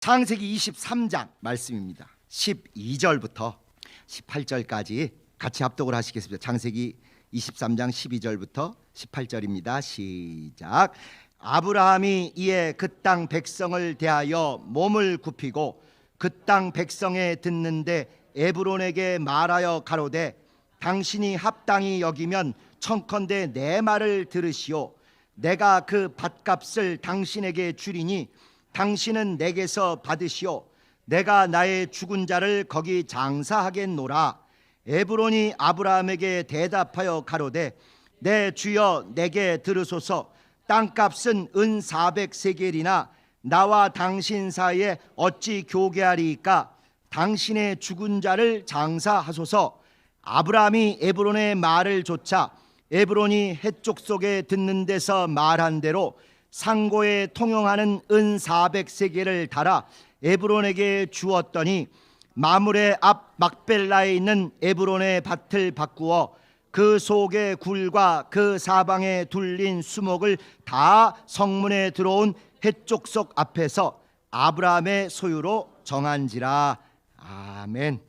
창세기 23장 말씀입니다. 12절부터 18절까지 같이 합독을 하시겠습니다. 창세기 23장 12절부터 18절입니다. 시작. 아브라함이 이에 그 땅 백성을 대하여 몸을 굽히고 그 땅 백성에 듣는데 에브론에게 말하여 가로되 당신이 합당히 여기면 청컨대 내 말을 들으시오. 내가 그 밭값을 당신에게 주리니 당신은 내게서 받으시오. 내가 나의 죽은 자를 거기 장사하겠노라. 에브론이 아브라함에게 대답하여 가로되 내 주여 내게 들으소서. 땅값은 은 400세겔이나 나와 당신 사이에 어찌 교개하리이까. 당신의 죽은 자를 장사하소서. 아브라함이 에브론의 말을 조차 에브론이 헷족 속에 듣는 데서 말한 대로 상고에 통용하는 은 400세겔을 달아 에브론에게 주었더니 마므레 앞 막벨라에 있는 에브론의 밭을 바꾸어 그 속의 굴과 그 사방에 둘린 수목을 다 성문에 들어온 헷족 속 앞에서 아브라함의 소유로 정한지라. 아멘.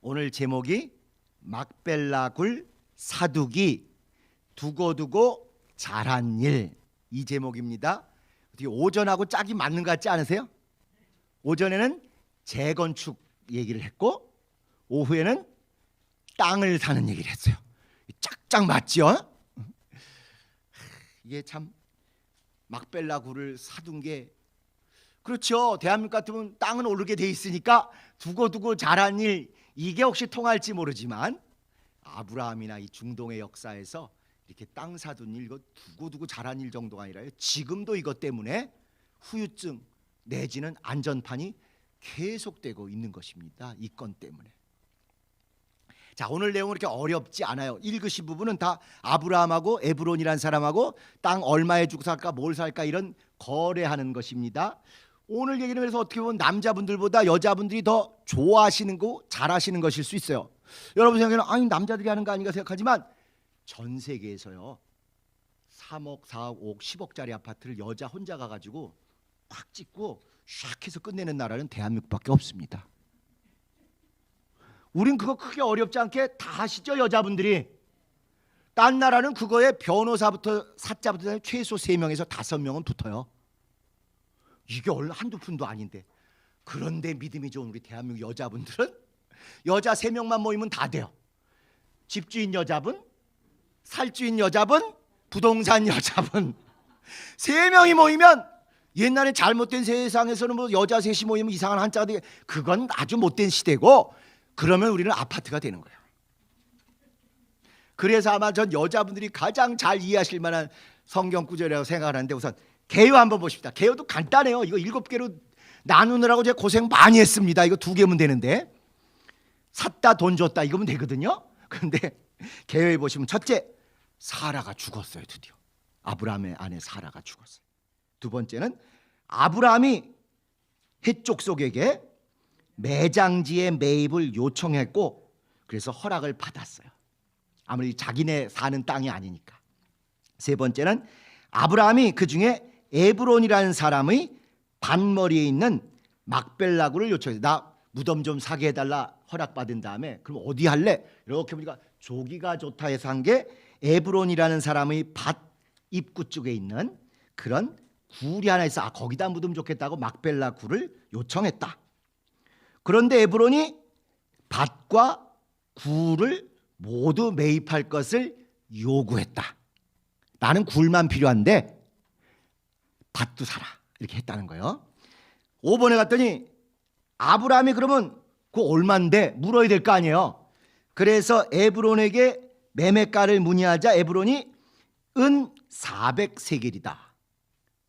오늘 제목이 막벨라 굴 사두기 두고두고 잘한 일, 이 제목입니다. 어떻게 오전하고 짝이 맞는 것 같지 않으세요? 오전에는 재건축 얘기를 했고 오후에는 땅을 사는 얘기를 했어요. 짝짝 맞죠? 이게 참 막벨라 굴을 사둔 게 그렇죠. 대한민국 같으면 땅은 오르게 돼 있으니까 두고두고 잘한 일, 이게 혹시 통할지 모르지만 아브라함이나 이 중동의 역사에서 이렇게 땅 사둔 일, 이거 두고두고 잘한 일 정도가 아니라요, 지금도 이것 때문에 후유증 내지는 안전판이 계속되고 있는 것입니다. 이 건 때문에. 자, 오늘 내용은 그렇게 어렵지 않아요. 읽으신 부분은 다 아브라함하고 에브론이라는 사람하고 땅 얼마에 주고 살까 뭘 살까 이런 거래하는 것입니다. 오늘 얘기는 그래서 어떻게 보면 남자분들보다 여자분들이 더 좋아하시는 거 잘하시는 것일 수 있어요. 여러분 생각에는 아니 남자들이 하는 거 아닌가 생각하지만 전 세계에서요 3억, 4억, 5억, 10억짜리 아파트를 여자 혼자 가가지고 꽉 짓고 샥 해서 끝내는 나라는 대한민국밖에 없습니다. 우린 그거 크게 어렵지 않게 다 하시죠, 여자분들이. 딴 나라는 그거에 변호사부터 사자부터 최소 3명에서 5명은 붙어요. 이게 한두 푼도 아닌데. 그런데 믿음이 좋은 우리 대한민국 여자분들은 여자 3명만 모이면 다 돼요. 집주인 여자분, 살주인 여자분, 부동산 여자분 3명이 모이면, 옛날에 잘못된 세상에서는 뭐 여자 셋이 모이면 이상한 한자가 되게, 그건 아주 못된 시대고, 그러면 우리는 아파트가 되는 거예요. 그래서 아마 전 여자분들이 가장 잘 이해하실 만한 성경 구절이라고 생각하는데, 우선 개요 한번 보십시다. 개요도 간단해요. 이거 7개로 나누느라고 제가 고생 많이 했습니다. 이거 2개면 되는데, 샀다 돈 줬다 이거면 되거든요. 그런데 개요에 보시면 첫째, 사라가 죽었어요. 드디어 아브라함의 아내 사라가 죽었어요. 두 번째는 아브라함이 헷족 속에게 매장지의 매입을 요청했고 그래서 허락을 받았어요. 아무리 자기네 사는 땅이 아니니까. 세 번째는 아브라함이 그 중에 에브론이라는 사람의 밭머리에 있는 막벨라 굴을 요청해서 나 무덤 좀 사게 해달라 허락받은 다음에, 그럼 어디 할래? 이렇게 보니까 조기가 좋다 해서 한 게 에브론이라는 사람의 밭 입구 쪽에 있는 그런 굴이 하나 있어. 거기다 묻으면 좋겠다고 막벨라 굴을 요청했다. 그런데 에브론이 밭과 굴을 모두 매입할 것을 요구했다. 나는 굴만 필요한데 밭도 사라, 이렇게 했다는 거예요. 5번에 갔더니 아브라함이 그러면 그 얼마인데 물어야 될 거 아니에요. 그래서 에브론에게 매매가를 문의하자 에브론이 은 400세겔이다.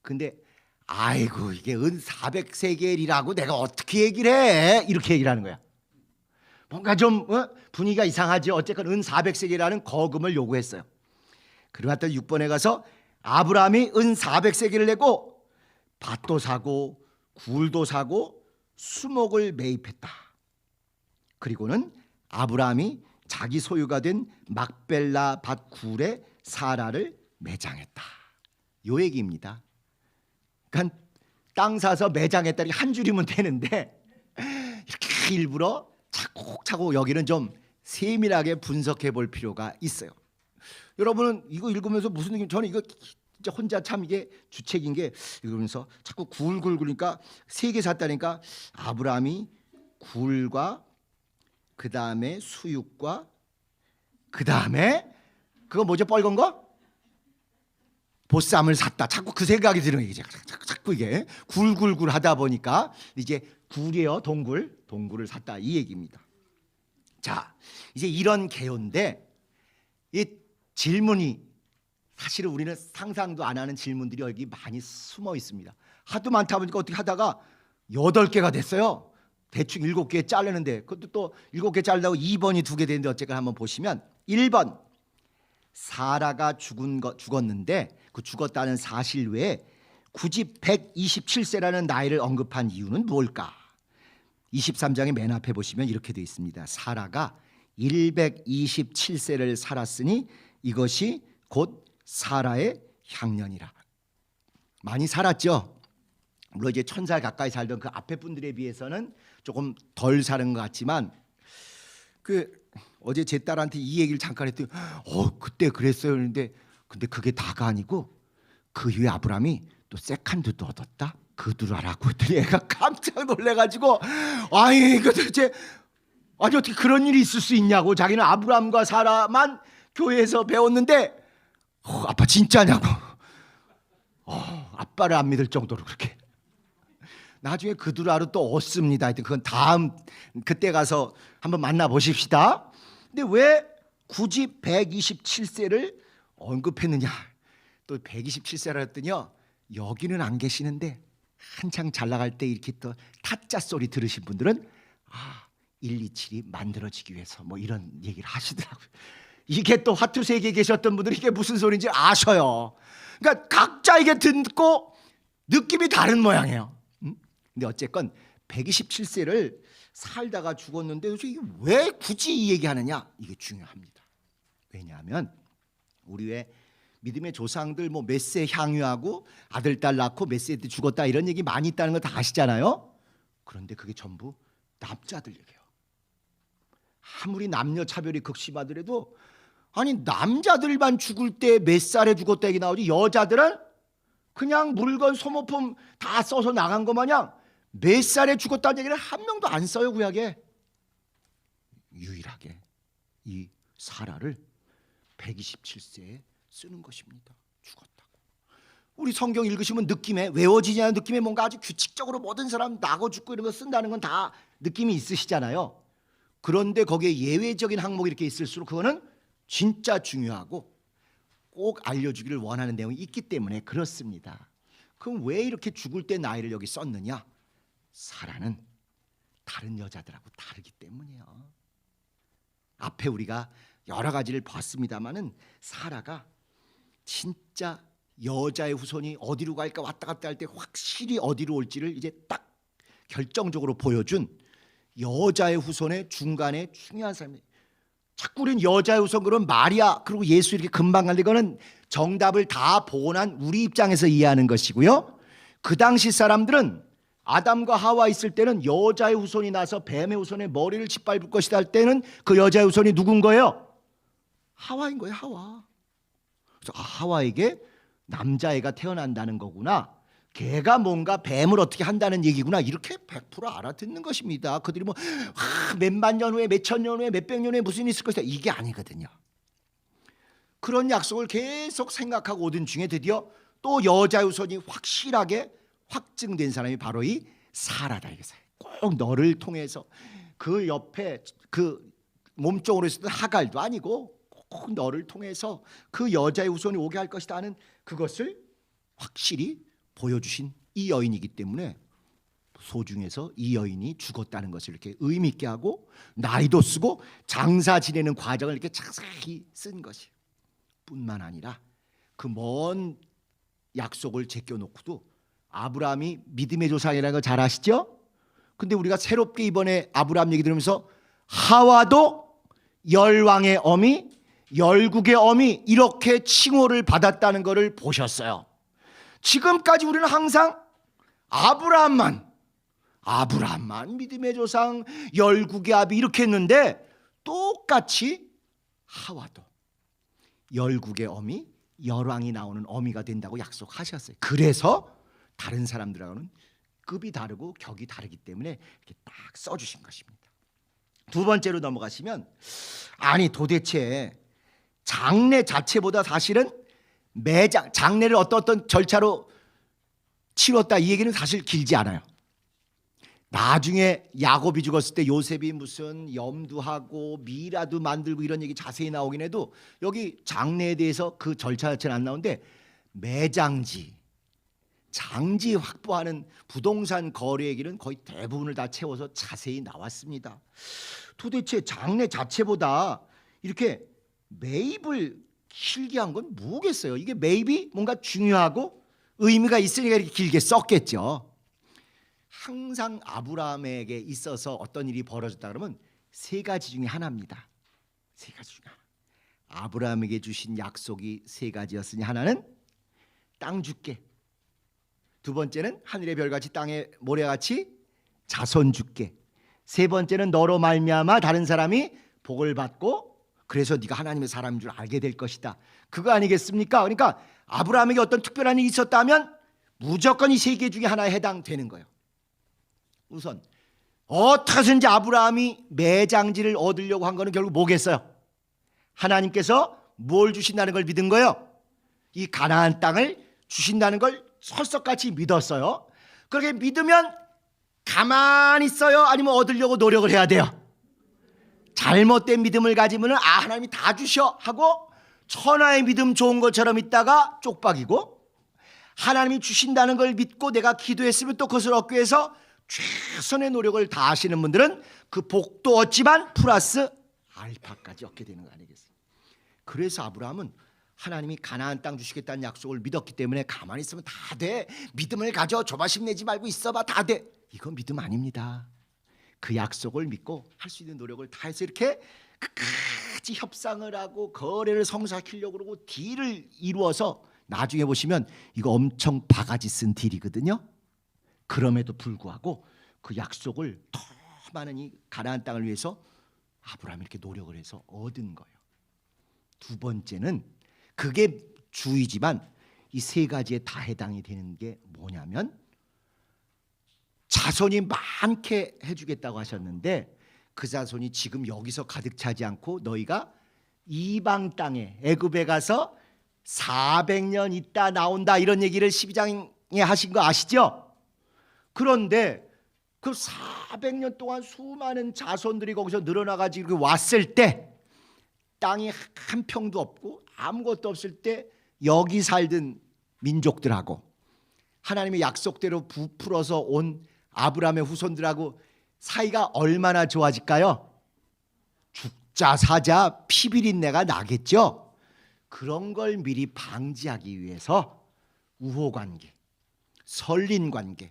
근데 아이고 이게 은 400세겔이라고 내가 어떻게 얘기를 해, 이렇게 얘기를 하는 거야. 뭔가 좀 분위기가 이상하지. 어쨌건 은 400세겔이라는 거금을 요구했어요. 그러다 6번에 가서 아브라함이 은 400세겔을 내고 밭도 사고 굴도 사고 수목을 매입했다. 그리고는 아브라함이 자기 소유가 된 막벨라 밭 굴에 사라를 매장했다. 요 얘기입니다. 그러니까 땅 사서 매장했다니 한 줄이면 되는데 이렇게 일부러 차곡차곡 여기는 좀 세밀하게 분석해 볼 필요가 있어요. 여러분은 이거 읽으면서 무슨 느낌? 저는 이거 진짜 혼자 참 이게 주책인 게 읽으면서 자꾸 굴굴 굴니까 3개 샀다니까 아브라함이 굴과 그 다음에 수육과 그 다음에 그거 뭐죠? 빨간 거? 보쌈을 샀다. 자꾸 그 생각이 드는 게 자꾸 이게 굴굴굴 하다 보니까 이제 굴이에요. 동굴을 샀다 이 얘기입니다. 자, 이제 이런 개요인데 이 질문이 사실은 우리는 상상도 안 하는 질문들이 여기 많이 숨어 있습니다. 하도 많다 보니까 어떻게 하다가 8개가 됐어요. 대충 7개 자르는데 그것도 또 7개 자르다고 2번이 2개 되는데 어쨌든 한번 보시면 1번 사라가 죽었는데 그 죽었다는 사실 외에 굳이 127세라는 나이를 언급한 이유는 뭘까? 23장의 맨 앞에 보시면 이렇게 되어 있습니다. 사라가 127세를 살았으니 이것이 곧 사라의 향년이라. 많이 살았죠. 물론 이제 1000살 가까이 살던 그 앞에 분들에 비해서는 조금 덜 사는 것 같지만 어제 제 딸한테 이 얘기를 잠깐 했더니 그때 그랬어요. 그런데 근데 그게 다가 아니고 그 이후에 아브라함이 또 세컨드도 얻었다. 그들아라고 했더니 애가 깜짝 놀래가지고 아니 이거 도대체 아니 어떻게 그런 일이 있을 수 있냐고. 자기는 아브라함과 사라만 교회에서 배웠는데 아빠 진짜냐고. 아빠를 안 믿을 정도로 그렇게. 나중에 그들아로 또 얻습니다. 하여튼 그건 다음 그때 가서 한번 만나 보십시다. 근데 왜 굳이 127세를 언급했느냐? 또 127세라 했더니요. 여기는 안 계시는데 한창 잘 나갈 때 이렇게 또 타짜 소리 들으신 분들은 127이 만들어지기 위해서 뭐 이런 얘기를 하시더라고요. 이게 또 화투세계에 계셨던 분들이 이게 무슨 소리인지 아셔요. 그러니까 각자 이게 듣고 느낌이 다른 모양이에요. 근데 어쨌건 127세를 살다가 죽었는데 왜 굳이 이 얘기하느냐? 이게 중요합니다. 왜냐하면 우리 왜 믿음의 조상들 뭐 몇 세 향유하고 아들 딸 낳고 몇 세 때 죽었다 이런 얘기 많이 있다는 거 다 아시잖아요. 그런데 그게 전부 남자들 얘기예요. 아무리 남녀 차별이 극심하더라도 아니 남자들만 죽을 때 몇 살에 죽었다 얘기 나오지 여자들은 그냥 물건 소모품 다 써서 나간 거 마냥 몇 살에 죽었다는 얘기를 한 명도 안 써요. 구약에. 유일하게 이 사라를 127세에 쓰는 것입니다. 죽었다고. 우리 성경 읽으시면 느낌에 외워지지 않는 느낌에 뭔가 아주 규칙적으로 모든 사람 나고 죽고 이런 거 쓴다는 건 다 느낌이 있으시잖아요. 그런데 거기에 예외적인 항목이 이렇게 있을수록 그거는 진짜 중요하고 꼭 알려주기를 원하는 내용이 있기 때문에 그렇습니다. 그럼 왜 이렇게 죽을 때 나이를 여기 썼느냐? 사라는 다른 여자들하고 다르기 때문이에요. 앞에 우리가 여러 가지를 봤습니다마는 사라가 진짜 여자의 후손이 어디로 갈까 왔다 갔다 할 때 확실히 어디로 올지를 이제 딱 결정적으로 보여준 여자의 후손의 중간에 중요한 사람이에요. 자꾸 우리는 여자의 후손 그러면 마리아 그리고 예수 이렇게 금방 가는데 이거는 정답을 다 보완한 우리 입장에서 이해하는 것이고요. 그 당시 사람들은 아담과 하와 있을 때는 여자의 후손이 나서 뱀의 후손의 머리를 짓밟을 것이다 할 때는 그 여자의 후손이 누군 거예요? 하와인 거예요. 하와. 그래서 하와에게 남자애가 태어난다는 거구나. 걔가 뭔가 뱀을 어떻게 한다는 얘기구나. 이렇게 100% 알아듣는 것입니다. 그들이 뭐 몇만 년 후에 몇천 년 후에 몇백 년 후에 무슨 일이 있을 것이다. 이게 아니거든요. 그런 약속을 계속 생각하고 오던 중에 드디어 또 여자의 후손이 확실하게 확증된 사람이 바로 이 사라다. 이거죠. 꼭 너를 통해서 그 옆에 그 몸종으로 있었던 하갈도 아니고 꼭 너를 통해서 그 여자의 후손이 오게 할 것이다 하는 그것을 확실히 보여주신 이 여인이기 때문에 소중해서 이 여인이 죽었다는 것을 이렇게 의미 있게 하고 나이도 쓰고 장사 지내는 과정을 이렇게 자세히 쓴 것이 뿐만 아니라 그 먼 약속을 제껴놓고도 아브라함이 믿음의 조상이라는 걸 잘 아시죠? 근데 우리가 새롭게 이번에 아브라함 얘기 들으면서 하와도 열왕의 어미 열국의 어미 이렇게 칭호를 받았다는 것을 보셨어요. 지금까지 우리는 항상 아브라함만 믿음의 조상, 열국의 아비 이렇게 했는데 똑같이 하와도 열국의 어미, 열왕이 나오는 어미가 된다고 약속하셨어요. 그래서 다른 사람들하고는 급이 다르고 격이 다르기 때문에 이렇게 딱 써주신 것입니다. 두 번째로 넘어가시면, 아니 도대체 장례 자체보다 사실은 장례를 어떤 절차로 치렀다 이 얘기는 사실 길지 않아요. 나중에 야곱이 죽었을 때 요셉이 무슨 염두하고 미라도 만들고 이런 얘기 자세히 나오긴 해도 여기 장례에 대해서 그 절차 자체는 안 나오는데, 매장지, 장지 확보하는 부동산 거래 얘기는 거의 대부분을 다 채워서 자세히 나왔습니다. 도대체 장례 자체보다 이렇게 매입을 길게 한 건 뭐겠어요? 이게 매입이 뭔가 중요하고 의미가 있으니까 이렇게 길게 썼겠죠. 항상 아브라함에게 있어서 어떤 일이 벌어졌다 그러면 세 가지 중에 하나입니다. 세 가지 중에 하나. 아브라함에게 주신 약속이 세 가지였으니 하나는 땅 줄게, 두 번째는 하늘의 별같이 땅의 모래같이 자손 줄게, 세 번째는 너로 말미암아 다른 사람이 복을 받고 그래서 네가 하나님의 사람인 줄 알게 될 것이다. 그거 아니겠습니까? 그러니까 아브라함에게 어떤 특별한 일이 있었다면 무조건 이 세 개 중에 하나에 해당되는 거예요. 우선 어떻게 해서든지 아브라함이 매장지를 얻으려고 한 거는 결국 뭐겠어요? 하나님께서 뭘 주신다는 걸 믿은 거예요. 이 가나안 땅을 주신다는 걸 설석같이 믿었어요. 그렇게 믿으면 가만히 있어요? 아니면 얻으려고 노력을 해야 돼요? 잘못된 믿음을 가지면 하나님이 다 주셔 하고 천하의 믿음 좋은 것처럼 있다가 쪽박이고, 하나님이 주신다는 걸 믿고 내가 기도했으면 또 그것을 얻기 위해서 최선의 노력을 다하시는 분들은 그 복도 얻지만 플러스 알파까지 얻게 되는 거 아니겠어요? 그래서 아브라함은 하나님이 가나안 땅 주시겠다는 약속을 믿었기 때문에 가만히 있으면 다 돼, 믿음을 가져, 조바심 내지 말고 있어봐, 다 돼. 이건 믿음 아닙니다. 그 약속을 믿고 할 수 있는 노력을 다해서 이렇게 끝까지 협상을 하고 거래를 성사시키려고 그러고 딜을 이루어서 나중에 보시면 이거 엄청 바가지 쓴 딜이거든요. 그럼에도 불구하고 그 약속을 더 많은 이 가나안 땅을 위해서 아브라함이 이렇게 노력을 해서 얻은 거예요. 두 번째는 그게 주이지만 이 세 가지에 다 해당이 되는 게 뭐냐면, 자손이 많게 해주겠다고 하셨는데 그 자손이 지금 여기서 가득 차지 않고 너희가 이방 땅에 애굽에 가서 400년 있다 나온다 이런 얘기를 12장에 하신 거 아시죠? 그런데 그 400년 동안 수많은 자손들이 거기서 늘어나가지고 왔을 때 땅이 한 평도 없고 아무것도 없을 때 여기 살던 민족들하고 하나님의 약속대로 부풀어서 온 아브라함의 후손들하고 사이가 얼마나 좋아질까요? 죽자 사자 피비린내가 나겠죠. 그런 걸 미리 방지하기 위해서 우호관계, 설린관계,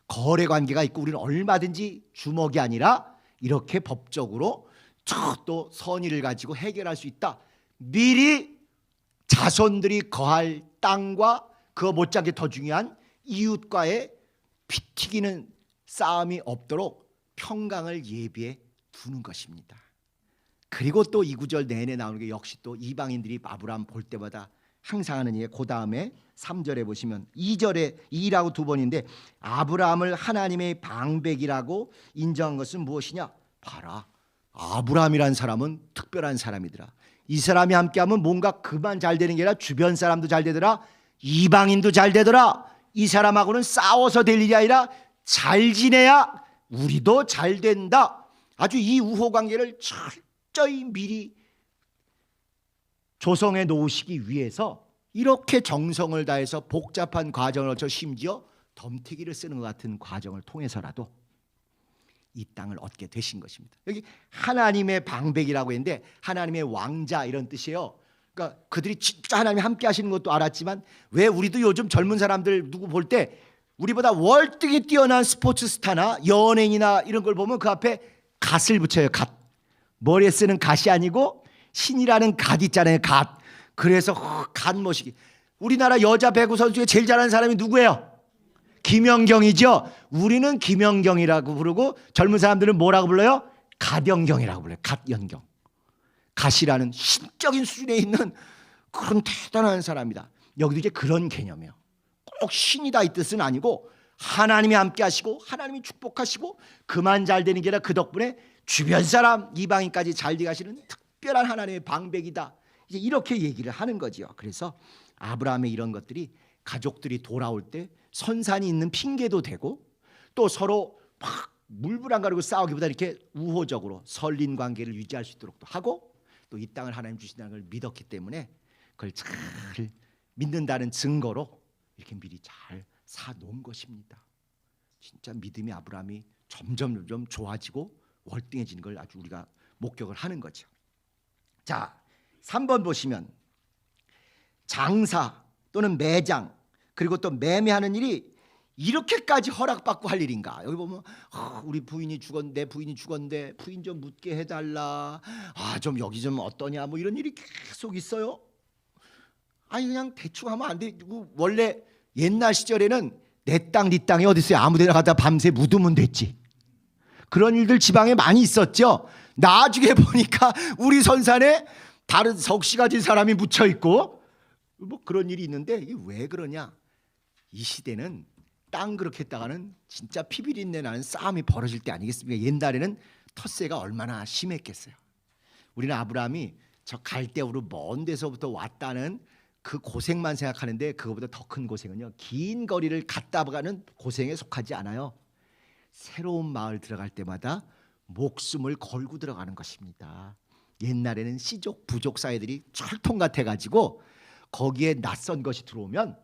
거래관계가 있고 우리는 얼마든지 주먹이 아니라 이렇게 법적으로 또 선의를 가지고 해결할 수 있다. 미리 자손들이 거할 땅과 그거 못지않게 더 중요한 이웃과의 피 튀기는 싸움이 없도록 평강을 예비해 두는 것입니다. 그리고 또 이 구절 내내 나오는 게 역시 또 이방인들이 아브라함 볼 때마다 항상 하는 얘기. 그 다음에 3절에 보시면 2절에 2라고 두 번인데 아브라함을 하나님의 방백이라고 인정한 것은 무엇이냐? 봐라, 아브라함이란 사람은 특별한 사람이더라. 이 사람이 함께하면 뭔가 그만 잘 되는 게 아니라 주변 사람도 잘 되더라, 이방인도 잘 되더라. 이 사람하고는 싸워서 될 일이 아니라 잘 지내야 우리도 잘 된다. 아주 이 우호관계를 철저히 미리 조성해 놓으시기 위해서 이렇게 정성을 다해서 복잡한 과정을 거쳐 심지어 덤태기를 쓰는 것 같은 과정을 통해서라도 이 땅을 얻게 되신 것입니다. 여기 하나님의 방백이라고 했는데 하나님의 왕자 이런 뜻이에요. 그러니까 그들이 진짜 하나님이 함께 하시는 것도 알았지만 왜 우리도 요즘 젊은 사람들 누구 볼 때 우리보다 월등히 뛰어난 스포츠 스타나 연예인이나 이런 걸 보면 그 앞에 갓을 붙여요. 갓. 머리에 쓰는 갓이 아니고 신이라는 갓 있잖아요. 갓. 그래서 갓 멋이기. 우리나라 여자 배구 선수 중에 제일 잘하는 사람이 누구예요? 김연경이죠. 우리는 김연경이라고 부르고 젊은 사람들은 뭐라고 불러요? 갓연경이라고 불러요. 갓연경. 갓이라는 신적인 수준에 있는 그런 대단한 사람이다. 여기도 이제 그런 개념이에요. 꼭 신이다 이 뜻은 아니고 하나님이 함께 하시고 하나님이 축복하시고 그만 잘 되는 게 아니라 그 덕분에 주변 사람 이방인까지 잘 되게 하시는 특별한 하나님의 방백이다. 이제 이렇게 얘기를 하는 거지요. 그래서 아브라함의 이런 것들이 가족들이 돌아올 때 선산이 있는 핑계도 되고 또 서로 막 물불 안 가리고 싸우기보다 이렇게 우호적으로 설린 관계를 유지할 수 있도록도 하고 또 이 땅을 하나님 주신다는 걸 믿었기 때문에 그걸 잘 믿는다는 증거로 이렇게 미리 잘 사놓은 것입니다. 진짜 믿음의 아브라함이 점점 좋아지고 월등해지는 걸 아주 우리가 목격을 하는 거죠. 자, 3번 보시면 장사 또는 매장 그리고 또 매매하는 일이 이렇게까지 허락받고 할 일인가? 여기 보면 우리 부인이 죽었는데 내 부인이 죽었는데 부인 좀 묻게 해달라. 좀 여기 좀 어떠냐? 뭐 이런 일이 계속 있어요. 아니 그냥 대충 하면 안 되고 원래 옛날 시절에는 내 땅 네 땅이 어디 있어요? 아무데나 가다 밤새 묻으면 됐지. 그런 일들 지방에 많이 있었죠. 나중에 보니까 우리 선산에 다른 석씨 가진 사람이 묻혀 있고 뭐 그런 일이 있는데 이게 왜 그러냐? 이 시대는 땅 그렇게 했다가는 진짜 피비린내 나는 싸움이 벌어질 때 아니겠습니까? 옛날에는 텃세가 얼마나 심했겠어요. 우리는 아브라함이 저 갈대우로 먼 데서부터 왔다는 그 고생만 생각하는데 그거보다 더 큰 고생은요, 긴 거리를 갔다 가는 고생에 속하지 않아요. 새로운 마을 들어갈 때마다 목숨을 걸고 들어가는 것입니다. 옛날에는 시족 부족 사회들이 철통 같아가지고 거기에 낯선 것이 들어오면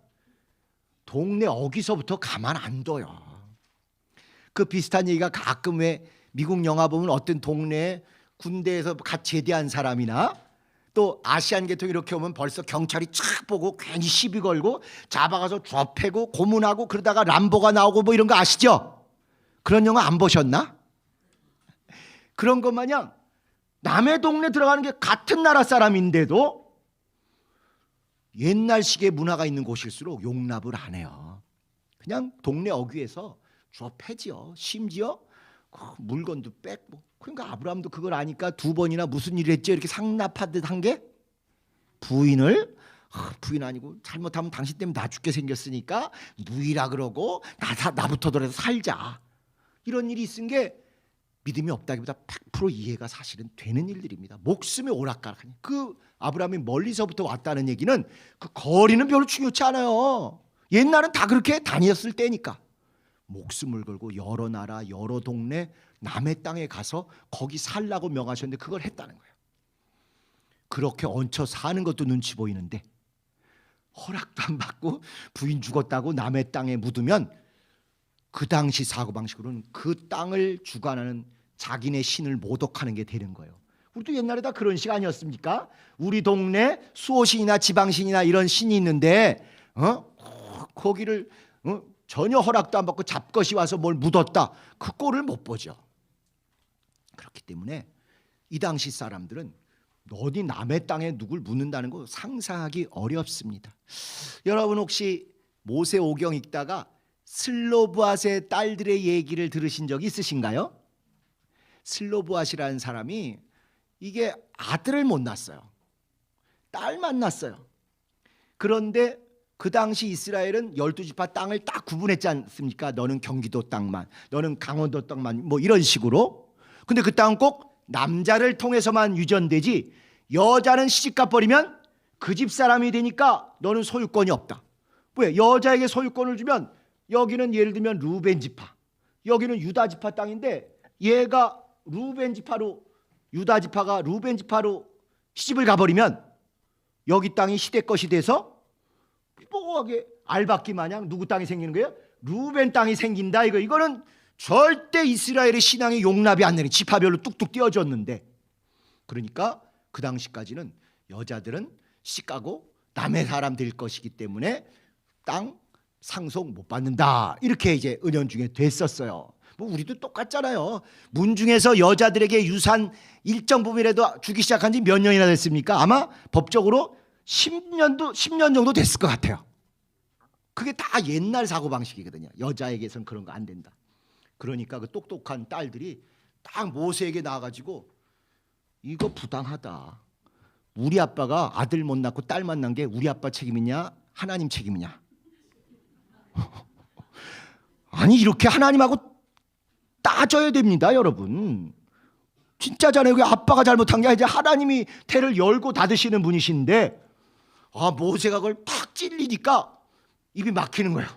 동네 어귀서부터 가만 안 둬요. 그 비슷한 얘기가 가끔 왜 미국 영화 보면 어떤 동네에 군대에서 갓 제대한 사람이나 또 아시안 계통 이렇게 오면 벌써 경찰이 촥 보고 괜히 시비 걸고 잡아가서 좁혀고 고문하고 그러다가 람보가 나오고 뭐 이런 거 아시죠? 그런 영화 안 보셨나? 그런 것 마냥 남의 동네 들어가는 게 같은 나라 사람인데도 옛날식의 문화가 있는 곳일수록 용납을 안 해요. 그냥 동네 어귀에서 좁혀지요. 심지어 물건도 뺏고. 그러니까 아브라함도 그걸 아니까 두 번이나 무슨 일을 했죠? 이렇게 상납하듯 한 게 부인을 부인 아니고 잘못하면 당신 때문에 나 죽게 생겼으니까 누이라 그러고 나부터더라도 살자. 이런 일이 있은 게 믿음이 없다기보다 100% 이해가 사실은 되는 일들입니다. 목숨의 오락가락. 그 아브라함이 멀리서부터 왔다는 얘기는 그 거리는 별로 중요치 않아요. 옛날은 다 그렇게 다녔을 때니까. 목숨을 걸고 여러 나라 여러 동네 남의 땅에 가서 거기 살라고 명하셨는데 그걸 했다는 거예요. 그렇게 얹혀 사는 것도 눈치 보이는데 허락도 안 받고 부인 죽었다고 남의 땅에 묻으면 그 당시 사고방식으로는 그 땅을 주관하는 자기네 신을 모독하는 게 되는 거예요. 우리도 옛날에 다 그런 식 아니었습니까? 우리 동네 수호신이나 지방신이나 이런 신이 있는데 거기를 전혀 허락도 안 받고 잡것이 와서 뭘 묻었다. 그 꼴을 못 보죠. 그렇기 때문에 이 당시 사람들은 어디 남의 땅에 누굴 묻는다는 거 상상하기 어렵습니다. 여러분 혹시 모세오경 읽다가 슬로브앗의 딸들의 얘기를 들으신 적이 있으신가요? 슬로브앗이라는 사람이 이게 아들을 못 낳았어요. 딸만 낳았어요. 그런데 그 당시 이스라엘은 12지파 땅을 딱 구분했지 않습니까? 너는 경기도 땅만, 너는 강원도 땅만, 뭐 이런 식으로. 근데 그 땅은 꼭 남자를 통해서만 유전되지 여자는 시집가 버리면 그 집 사람이 되니까 너는 소유권이 없다. 왜? 여자에게 소유권을 주면 여기는 예를 들면 루벤 지파, 여기는 유다 지파 땅인데 얘가 루벤 지파로, 유다 지파가 루벤 지파로 시집을 가버리면 여기 땅이 시대 것이 돼서 뽀뽀하게 알박기 마냥 누구 땅이 생기는 거예요? 루벤 땅이 생긴다. 이거는 절대 이스라엘의 신앙에 용납이 안 되는, 지파별로 뚝뚝 띄어졌는데, 그러니까 그 당시까지는 여자들은 시가고 남의 사람 될 것이기 때문에 땅 상속 못 받는다. 이렇게 이제 은연중에 됐었어요. 뭐 우리도 똑같잖아요. 문중에서 여자들에게 유산 일정 부분이라도 주기 시작한 지 몇 년이나 됐습니까? 아마 법적으로 10년 정도 됐을 것 같아요. 그게 다 옛날 사고방식이거든요. 여자에게선 그런 거 안 된다. 그러니까 그 똑똑한 딸들이 딱 모세에게 나와가지고 이거 부당하다. 우리 아빠가 아들 못 낳고 딸만 낳은 게 우리 아빠 책임이냐 하나님 책임이냐. 아니 이렇게 하나님하고 따져야 됩니다, 여러분. 진짜잖아요. 아빠가 잘못한 게 아니라 하나님이 태를 열고 닫으시는 분이신데 모세가 그걸 팍 찔리니까 입이 막히는 거예요.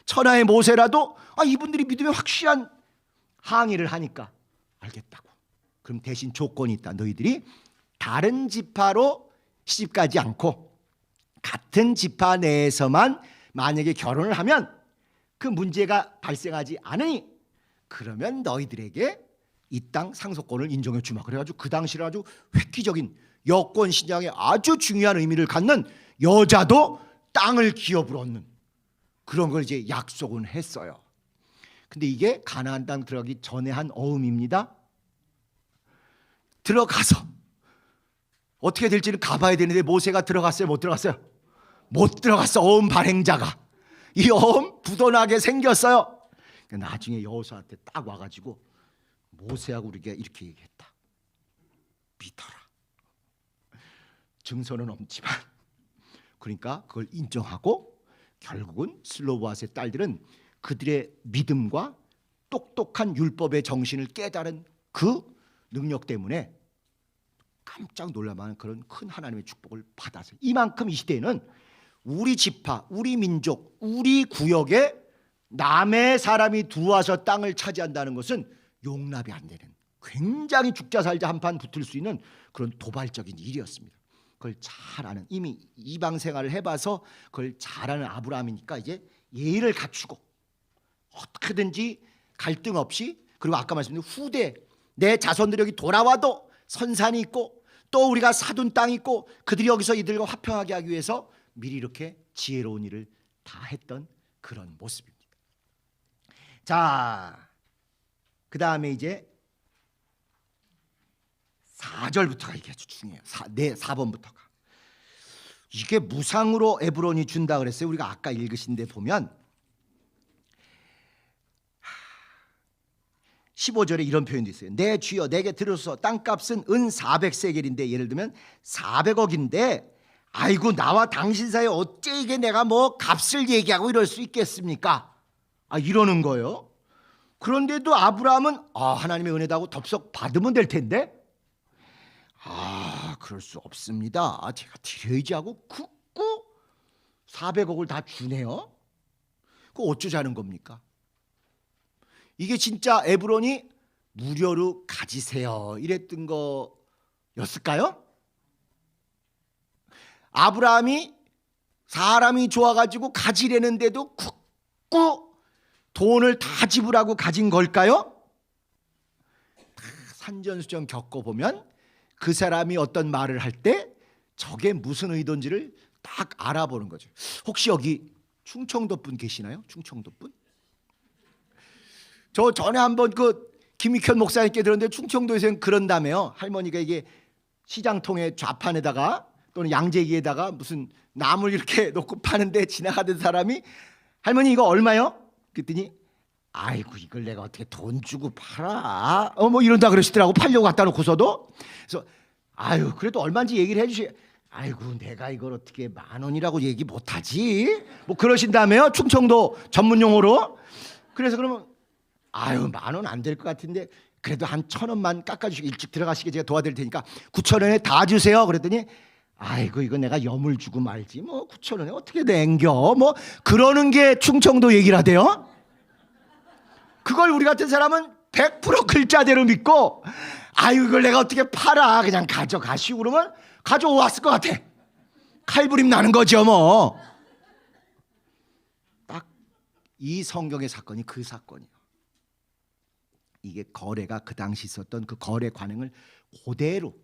천하의 모세라도 이분들이 믿음에 확실한 항의를 하니까 알겠다고. 그럼 대신 조건이 있다. 너희들이 다른 지파로 시집가지 않고 같은 지파 내에서만 만약에 결혼을 하면 그 문제가 발생하지 않으니 그러면 너희들에게 이 땅 상속권을 인정해 주마. 그래가지고 그 당시를 아주 획기적인 여권 신장에 아주 중요한 의미를 갖는 여자도 땅을 기업으로 얻는 그런 걸 이제 약속은 했어요. 근데 이게 가나안 땅 들어가기 전에 한 어음입니다. 들어가서 어떻게 될지는 가봐야 되는데 모세가 들어갔어요? 못 들어갔어요? 못 들어갔어. 어음 발행자가 이 어음 부도나게 생겼어요. 나중에 여호수아한테 딱 와가지고 모세하고 우리가 이렇게 얘기했다. 믿어라. 증서는 없지만 그러니까 그걸 인정하고 결국은 슬로보아스의 딸들은 그들의 믿음과 똑똑한 율법의 정신을 깨달은 그 능력 때문에 깜짝 놀랄만한 그런 큰 하나님의 축복을 받았어요. 이만큼 이 시대에는 우리 지파, 우리 민족, 우리 구역에 남의 사람이 들어와서 땅을 차지한다는 것은 용납이 안 되는 굉장히 죽자 살자 한판 붙을 수 있는 그런 도발적인 일이었습니다. 그걸 잘 아는 이미 이방 생활을 해봐서 그걸 잘 아는 아브라함이니까 이제 예의를 갖추고 어떻게든지 갈등 없이 그리고 아까 말씀드린 후대 내 자손들이 여기 돌아와도 선산이 있고 또 우리가 사둔 땅이 있고 그들이 여기서 이들과 화평하게 하기 위해서 미리 이렇게 지혜로운 일을 다 했던 그런 모습입니다. 자, 그 다음에 이제 4절부터가 이게 아주 중요해요. 4번부터가 이게 무상으로 에브론이 준다 그랬어요. 우리가 아까 읽으신 데 보면 15절에 이런 표현도 있어요. 내 주여 내게 들으소서 땅값은 은 400세겔인데 예를 들면 400억인데 아이고 나와 당신 사이에 어째 이게 내가 뭐 값을 얘기하고 이럴 수 있겠습니까? 이러는 거예요. 그런데도 아브라함은 하나님의 은혜다고 덥석 받으면 될 텐데 그럴 수 없습니다. 제가 드려야지 하고 굳고 400억을 다 주네요. 그거 어쩌자는 겁니까? 이게 진짜 에브론이 무료로 가지세요 이랬던 거였을까요? 아브라함이 사람이 좋아가지고 가지려는데도 굳고 돈을 다 지불하고 가진 걸까요? 산전수전 겪어보면 그 사람이 어떤 말을 할 때 저게 무슨 의도인지를 딱 알아보는 거죠. 혹시 여기 충청도 분 계시나요? 충청도 분? 저 전에 한번 그 김익현 목사님께 들었는데 충청도에서는 그런다며요. 할머니가 이게 시장통에 좌판에다가 또는 양재기에다가 무슨 나물 이렇게 놓고 파는데 지나가던 사람이 할머니 이거 얼마요? 그랬더니 아이고 이걸 내가 어떻게 돈 주고 팔아? 뭐 이런다 그러시더라고. 팔려고 갖다 놓고서도. 그래서 그래도 얼마인지 얘기를 해주시. 아이고 내가 이걸 어떻게 10,000원이라고 얘기 못하지? 뭐 그러신다며요. 충청도 전문 용어로. 그래서 그러면 10,000원 안 될 것 같은데 그래도 한 1,000원만 깎아주시고 일찍 들어가시게 제가 도와드릴 테니까 9,000원에 다 주세요. 그랬더니 아이고 이거 내가 염을 주고 말지 뭐 9,000원에 어떻게 냉겨 뭐 그러는 게 충청도 얘기를 하대요. 그걸 우리 같은 사람은 100% 글자대로 믿고 이걸 내가 어떻게 팔아 그냥 가져가시고 그러면 가져왔을 것 같아. 칼부림 나는 거죠 뭐. 딱 이 성경의 사건이 그 사건이에요. 이게 거래가 그 당시 있었던 그 거래 관행을 그대로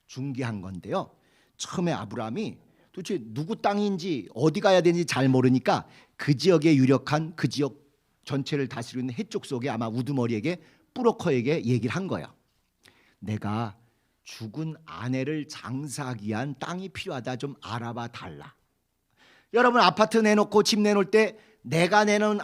중개한 건데요. 처음에 아브라함이 도대체 누구 땅인지 어디 가야 되는지 잘 모르니까 그 지역에 유력한 그 지역 전체를 다스리고 있는 해쪽 속에 아마 우두머리에게 브로커에게 얘기를 한 거예요. 내가 죽은 아내를 장사하기 위한 땅이 필요하다 좀 알아봐 달라. 여러분 아파트 내놓고 집 내놓을 때 내가 내놓은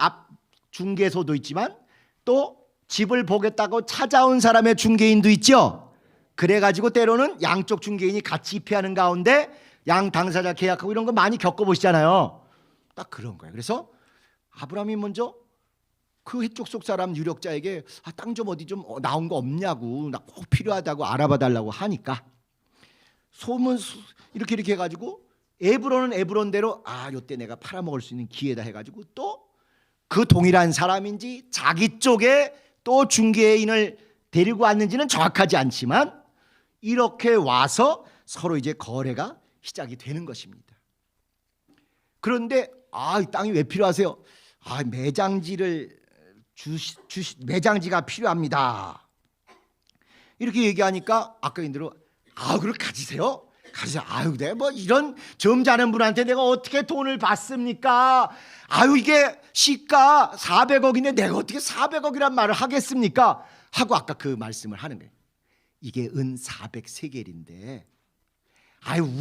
중개소도 있지만 또 집을 보겠다고 찾아온 사람의 중개인도 있죠. 그래가지고 때로는 양쪽 중개인이 같이 입회하는 가운데 양 당사자 계약하고 이런 거 많이 겪어보시잖아요. 딱 그런 거예요. 그래서 아브라함이 먼저 그 해쪽 속 사람 유력자에게 땅 좀 어디 좀 나온 거 없냐고, 나 꼭 필요하다고 알아봐 달라고 하니까 소문 이렇게 해가지고 에브론은 에브론대로 요때 내가 팔아먹을 수 있는 기회다 해가지고 또 그 동일한 사람인지 자기 쪽에 또 중개인을 데리고 왔는지는 정확하지 않지만 이렇게 와서 서로 이제 거래가 시작이 되는 것입니다. 그런데 이 땅이 왜 필요하세요? 매장지를 매장지가 필요합니다. 이렇게 얘기하니까 아까인대로 그걸 가지세요. 가지세요. 내가 뭐 이런 점잖은 분한테 내가 어떻게 돈을 받습니까? 이게 시가 400억인데 내가 어떻게 400억이란 말을 하겠습니까? 하고 아까 그 말씀을 하는 거예요. 이게 은 400세겔인데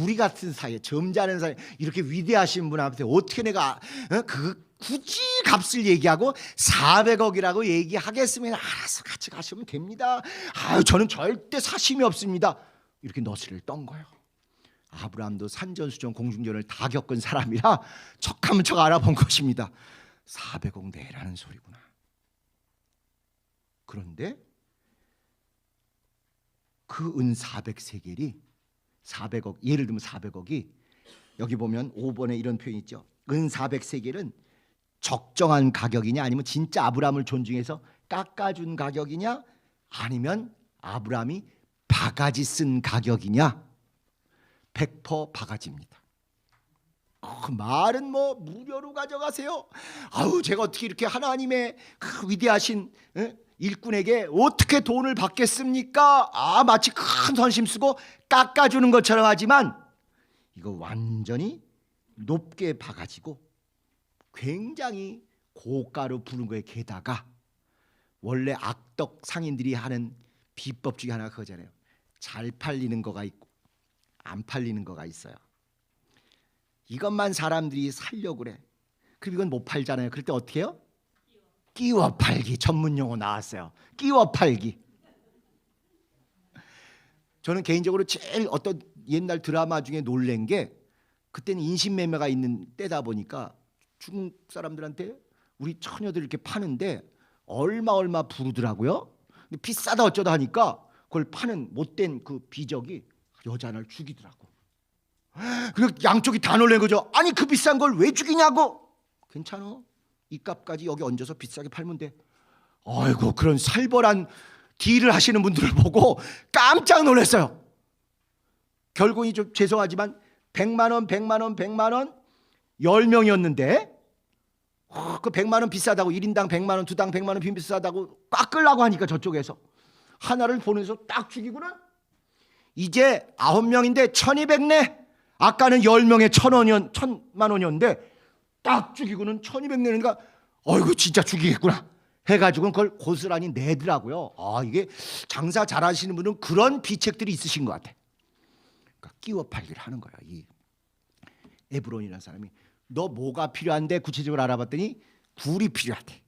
우리 같은 사이에 점잖은 사이에 이렇게 위대하신 분한테 어떻게 내가 굳이 값을 얘기하고 400억이라고 얘기하겠으면 알아서 같이 가시면 됩니다. 저는 절대 사심이 없습니다. 이렇게 너스를 떤 거예요. 아브라함도 산전수전 공중전을 다 겪은 사람이라 척하면 척 알아본 것입니다. 400억 내라는 소리구나. 그런데 그 은 400세겔이 400억, 예를 들면 400억이 여기 보면 5번에 이런 표현이 있죠. 은 400세겔은 적정한 가격이냐 아니면 진짜 아브라함을 존중해서 깎아준 가격이냐 아니면 아브라함이 바가지 쓴 가격이냐. 100% 바가지입니다. 말은 뭐 무료로 가져가세요. 제가 어떻게 이렇게 하나님의 그 위대하신 일꾼에게 어떻게 돈을 받겠습니까? 마치 큰 선심 쓰고 깎아주는 것처럼 하지만 이거 완전히 높게 바가지고 굉장히 고가로 부른 거에 게다가 원래 악덕 상인들이 하는 비법 중에 하나가 그거잖아요. 잘 팔리는 거가 있고 안 팔리는 거가 있어요. 이것만 사람들이 살려고 그래. 그럼 이건 못 팔잖아요. 그럴 때 어떻게 해요? 끼워 팔기. 전문 용어 나왔어요. 끼워 팔기. 저는 개인적으로 제일 어떤 옛날 드라마 중에 놀란 게 그때는 인신매매가 있는 때다 보니까 중국 사람들한테 우리 처녀들 이렇게 파는데 얼마 부르더라고요. 근데 비싸다 어쩌다 하니까 그걸 파는 못된 그 비적이 여자 하나를 죽이더라고. 그리고 양쪽이 다 놀란 거죠. 아니 그 비싼 걸 왜 죽이냐고. 괜찮아. 이 값까지 여기 얹어서 비싸게 팔면 돼. 아이고 그런 살벌한 딜을 하시는 분들을 보고 깜짝 놀랐어요. 결국이 좀 죄송하지만 100만 원 10명이었는데 그 100만 원 비싸다고 1인당 100만 원, 두당 100만 원 비싸다고 깎으려고 하니까 저쪽에서 하나를 보내서 딱 죽이고는 이제 9명인데 1200내. 아까는 10명에 1000만 원이었는데 딱 죽이고는 1200 내니까 어이구 진짜 죽이겠구나 해가지고 그걸 고스란히 내더라고요. 이게 장사 잘하시는 분은 그런 비책들이 있으신 것 같아. 그러니까 끼워 팔기를 하는 거야. 이 에브론이라는 사람이 너 뭐가 필요한데 구체적으로 알아봤더니 굴이 필요하대.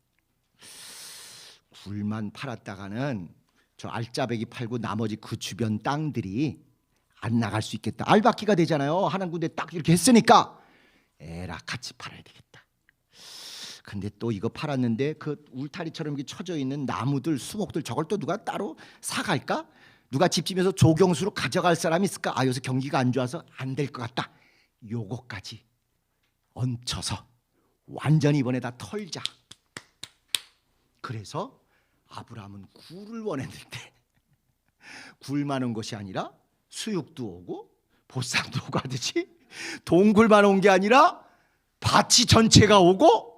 굴만 팔았다가는 저 알짜배기 팔고 나머지 그 주변 땅들이 안 나갈 수 있겠다. 알박기가 되잖아요. 한 군데 딱 이렇게 했으니까 에라 같이 팔아야 되겠다. 근데 또 이거 팔았는데 그 울타리처럼 이렇게 쳐져 있는 나무들 수목들 저걸 또 누가 따로 사갈까? 누가 집 지면서 조경수로 가져갈 사람이 있을까? 요새 경기가 안 좋아서 안 될 것 같다. 요거까지 얹혀서 완전히 이번에 다 털자. 그래서 아브라함은 굴을 원했는데 굴만 온 것이 아니라 수육도 오고 보쌈도 오고 하듯이 동굴만 온 게 아니라 밭이 전체가 오고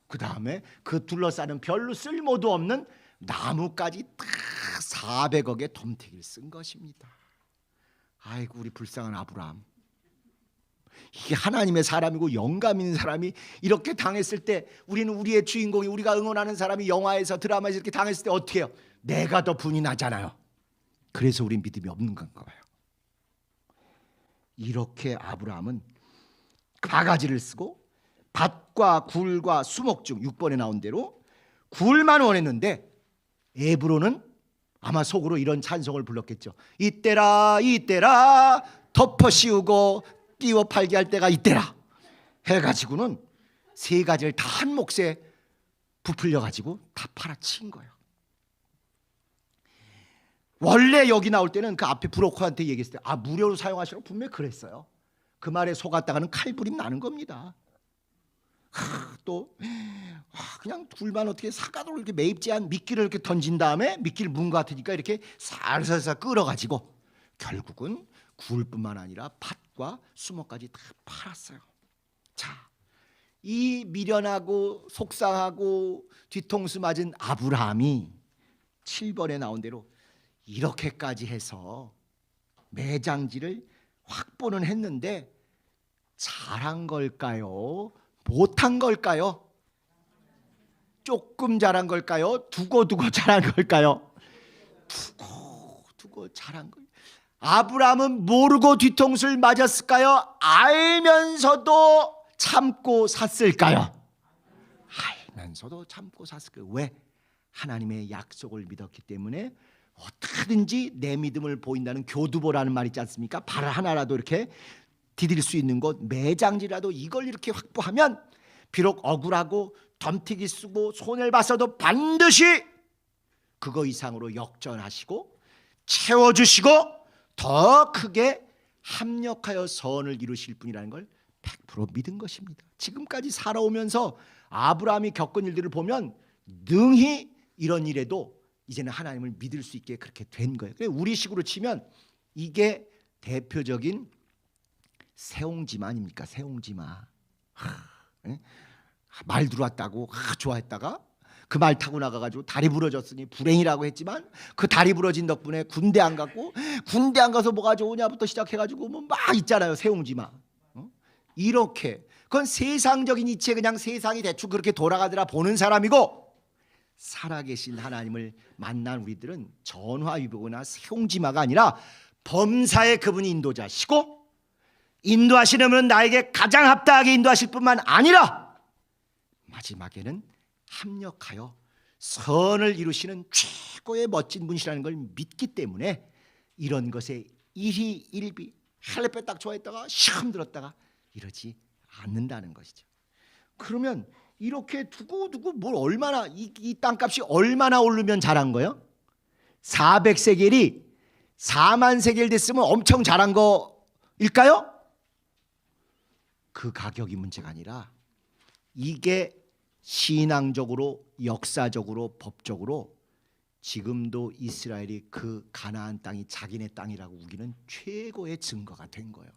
그 다음에 그 둘러싸는 별로 쓸모도 없는 나무까지 딱 400억의 덤태기를 쓴 것입니다. 아이고 우리 불쌍한 아브라함. 이게 하나님의 사람이고 영감 있는 사람이 이렇게 당했을 때 우리는 우리의 주인공이 우리가 응원하는 사람이 영화에서 드라마에서 이렇게 당했을 때 어떻게 해요? 내가 더 분이 나잖아요. 그래서 우린 믿음이 없는 건가 봐요. 이렇게 아브라함은 바가지를 쓰고 밭과 굴과 수목 중 6번에 나온 대로 굴만 원했는데 에브론은 아마 속으로 이런 찬송을 불렀겠죠. 이때라 이때라 덮어 씌우고 띄워 팔게 할 때가 이때라 해가지고는 세 가지를 다 한 몫에 부풀려가지고 다 팔아친 거예요. 원래 여기 나올 때는 그 앞에 브로커한테 얘기했을 때 무료로 사용하시라고 분명히 그랬어요. 그 말에 속았다가는 칼부림 나는 겁니다. 또 그냥 굴만 어떻게 사가도록 이렇게 매입제한 미끼를 이렇게 던진 다음에 미끼를 문 것 같으니까 이렇게 살살살 끌어가지고 결국은 굴뿐만 아니라 밭과 수목까지 다 팔았어요. 자, 이 미련하고 속상하고 뒤통수 맞은 아브라함이 7번에 나온 대로 이렇게까지 해서 매장지를 확보는 했는데 잘한 걸까요? 못한 걸까요? 조금 잘한 걸까요? 두고두고 잘한 걸까요? 두고두고 잘한 걸. 아브라함은 모르고 뒤통수를 맞았을까요? 알면서도 참고 샀을까요? 알면서도 참고 샀을까요? 왜? 하나님의 약속을 믿었기 때문에 어떻게든지 내 믿음을 보인다는 교두보라는 말 있지 않습니까? 발 하나라도 이렇게 디딜 수 있는 곳, 매장지라도 이걸 이렇게 확보하면 비록 억울하고 덤튀기 쓰고 손해를 봤어도 반드시 그거 이상으로 역전하시고 채워주시고 더 크게 합력하여 선을 이루실 분이라는 걸 100% 믿은 것입니다. 지금까지 살아오면서 아브라함이 겪은 일들을 보면 능히 이런 일에도 이제는 하나님을 믿을 수 있게 그렇게 된 거예요. 우리식으로 치면 이게 대표적인 세옹지마 아닙니까? 세옹지마. 말 들어왔다고 좋아했다가 그 말 타고 나가가지고 다리 부러졌으니 불행이라고 했지만 그 다리 부러진 덕분에 군대 안 갔고 군대 안 가서 뭐가 좋으냐부터 시작해가지고 뭐 막 있잖아요. 세옹지마. 이렇게 그건 세상적인 이치에 그냥 세상이 대충 그렇게 돌아가더라 보는 사람이고 살아계신 하나님을 만난 우리들은 전화위복이나 세옹지마가 아니라 범사의 그분이 인도자시고 인도하시는 분은 나에게 가장 합당하게 인도하실 뿐만 아니라 마지막에는 합력하여 선을 이루시는 최고의 멋진 분이시라는 걸 믿기 때문에 이런 것에 일희일비 할례 딱 좋아했다가 시험 들었다가 이러지 않는다는 것이죠. 그러면 이렇게 두고두고 뭘 얼마나 이 땅값이 얼마나 오르면 잘한 거예요? 400세겔이 4만 세겔 됐으면 엄청 잘한 거일까요? 그 가격이 문제가 아니라 이게 신앙적으로 역사적으로 법적으로 지금도 이스라엘이 그 가나안 땅이 자기네 땅이라고 우기는 최고의 증거가 된 거예요.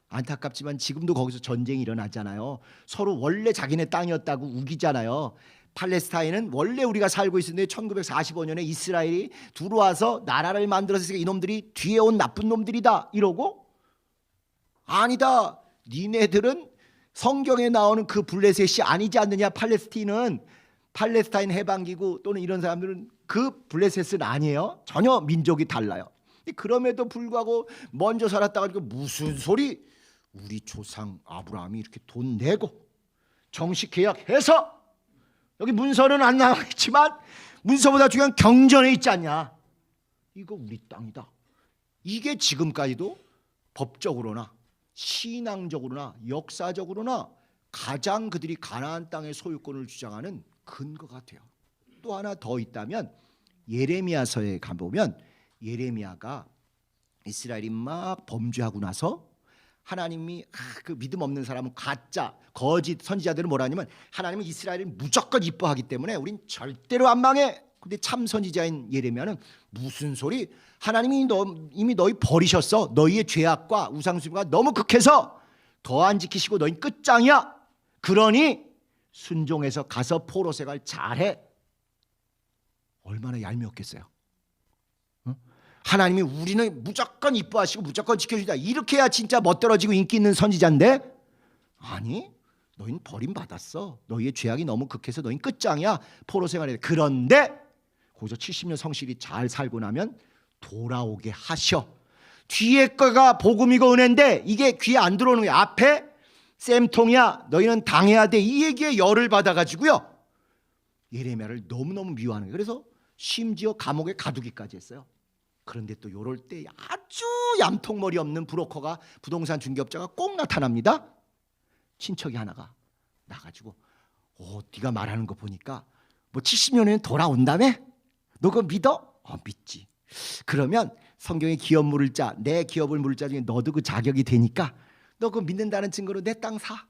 안타깝지만 지금도 거기서 전쟁이 일어나잖아요. 서로 원래 자기네 땅이었다고 우기잖아요. 팔레스타인은 원래 우리가 살고 있었는데 1945년에 이스라엘이 들어와서 나라를 만들어서 이놈들이 뒤에 온 나쁜 놈들이다 이러고 아니다. 니네들은 성경에 나오는 그 블레셋이 아니지 않느냐. 팔레스타인 해방기구 또는 이런 사람들은 그 블레셋은 아니에요. 전혀 민족이 달라요. 그럼에도 불구하고 먼저 살았다가 무슨 소리 우리 조상 아브라함이 이렇게 돈 내고 정식 계약해서 여기 문서는 안 나와 있지만 문서보다 중요한 경전에 있지 않냐. 이거 우리 땅이다. 이게 지금까지도 법적으로나 신앙적으로나 역사적으로나 가장 그들이 가나안 땅의 소유권을 주장하는 근거가 돼요. 또 하나 더 있다면 예레미야서에 가보면 예레미야가 이스라엘이 막 범죄하고 나서 하나님이 그 믿음 없는 사람은 가짜 거짓 선지자들은 뭐라 하냐면 하나님은 이스라엘을 무조건 이뻐하기 때문에 우린 절대로 안 망해. 근데 참 선지자인 예레미야는 무슨 소리? 하나님이 이미 너희 버리셨어. 너희의 죄악과 우상숭배가 너무 극해서 더 안 지키시고 너희 끝장이야. 그러니 순종해서 가서 포로 생활 잘해. 얼마나 얄미웠겠어요. 하나님이 우리는 무조건 이뻐하시고 무조건 지켜주다 이렇게 해야 진짜 멋들어지고 인기 있는 선지자인데 아니 너희는 버림받았어. 너희의 죄악이 너무 극해서 너희는 끝장이야. 포로 생활해. 그런데 거기서 70년 성실히 잘 살고 나면 돌아오게 하셔. 뒤에 거가 복음이고 은혜인데 이게 귀에 안 들어오는 거야. 앞에 쌤통이야, 너희는 당해야 돼. 이 얘기에 열을 받아가지고요, 예레미야를 너무너무 미워하는 거예요. 그래서 심지어 감옥에 가두기까지 했어요. 그런데 또 요럴 때 아주 얌통머리 없는 브로커가, 부동산 중개업자가 꼭 나타납니다. 친척이 하나가 나가지고, 네가 말하는 거 보니까 뭐 70년에는 돌아온다며? 너 그거 믿어? 믿지. 그러면 성경에 기업 물을 자, 내 기업을 물을 자 중에 너도 그 자격이 되니까 너 그거 믿는다는 증거로 내 땅 사.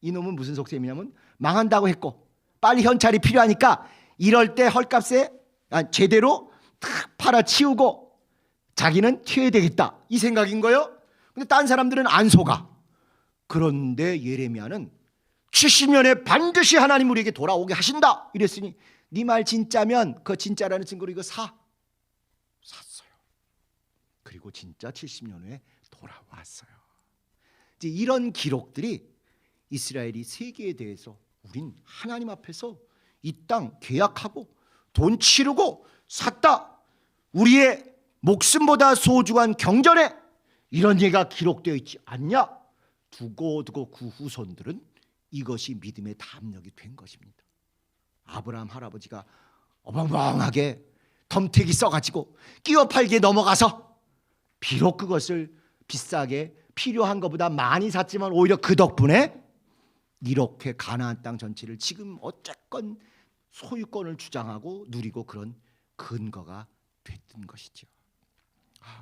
이놈은 무슨 속셈이냐면 망한다고 했고 빨리 현찰이 필요하니까 이럴 때 헐값에 제대로 탁 팔아치우고 자기는 튀어야 되겠다, 이 생각인 거예요. 근데 딴 사람들은 안 속아. 그런데 예레미야는 70년에 반드시 하나님 우리에게 돌아오게 하신다 이랬으니 네 말 진짜면 그 진짜라는 증거로 이거 샀어요. 그리고 진짜 70년 후에 돌아왔어요. 이제 이런 기록들이 이스라엘이 세계에 대해서 우린 하나님 앞에서 이 땅 계약하고 돈 치르고 샀다, 우리의 목숨보다 소중한 경전에 이런 얘기가 기록되어 있지 않냐? 두고두고 그 후손들은 이것이 믿음의 담력이 된 것입니다. 아브라함 할아버지가 어벙벙하게 덤태기 써가지고 끼워 팔기에 넘어가서 비록 그것을 비싸게 필요한 것보다 많이 샀지만 오히려 그 덕분에 이렇게 가나안 땅 전체를 지금 어쨌건 소유권을 주장하고 누리고 그런 근거가 됐던 것이죠.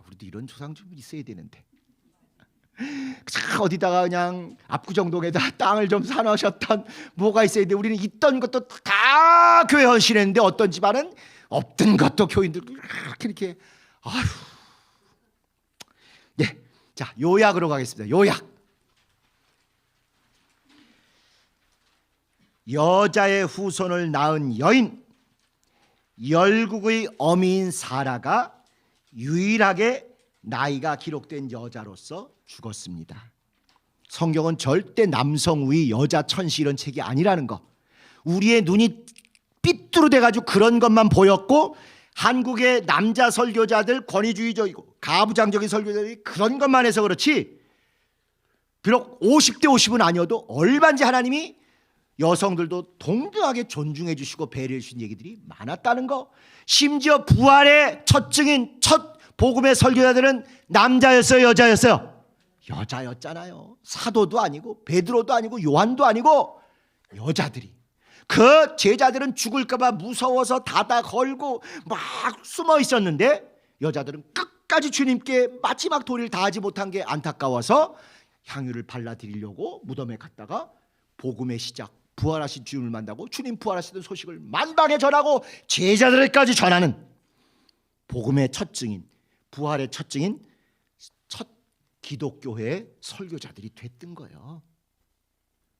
우리도 이런 조상 좀 있어야 되는데 어디다가 그냥 압구정동에다 땅을 좀 사놓으셨던 뭐가 있어야 돼. 우리는 있던 것도 다 교회 헌신했는데 어떤 집안은 없던 것도 교인들 이렇게 네, 자 요약으로 가겠습니다. 요약. 여자의 후손을 낳은 여인, 열국의 어미인 사라가 유일하게 나이가 기록된 여자로서 죽었습니다. 성경은 절대 남성 우위, 여자 천시 이런 책이 아니라는 거. 우리의 눈이 삐뚤어돼 가지고 그런 것만 보였고 한국의 남자 설교자들 권위주의적이고 가부장적인 설교자들이 그런 것만 해서 그렇지, 비록 50대 50은 아니어도 얼마든지 하나님이 여성들도 동등하게 존중해 주시고 배려해 주신 얘기들이 많았다는 거. 심지어 부활의 첫 증인, 첫 복음의 설교자들은 남자였어요, 여자였어요? 여자였잖아요. 사도도 아니고 베드로도 아니고 요한도 아니고 여자들이. 그 제자들은 죽을까 봐 무서워서 닫아 걸고 막 숨어 있었는데 여자들은 끝까지 주님께 마지막 도리를 다하지 못한 게 안타까워서 향유를 발라드리려고 무덤에 갔다가 복음의 시작, 부활하신 주님을 만나고 주님 부활하시던 소식을 만방에 전하고 제자들에게까지 전하는 복음의 첫 증인, 부활의 첫 증인, 첫 기독교회의 설교자들이 됐던 거예요.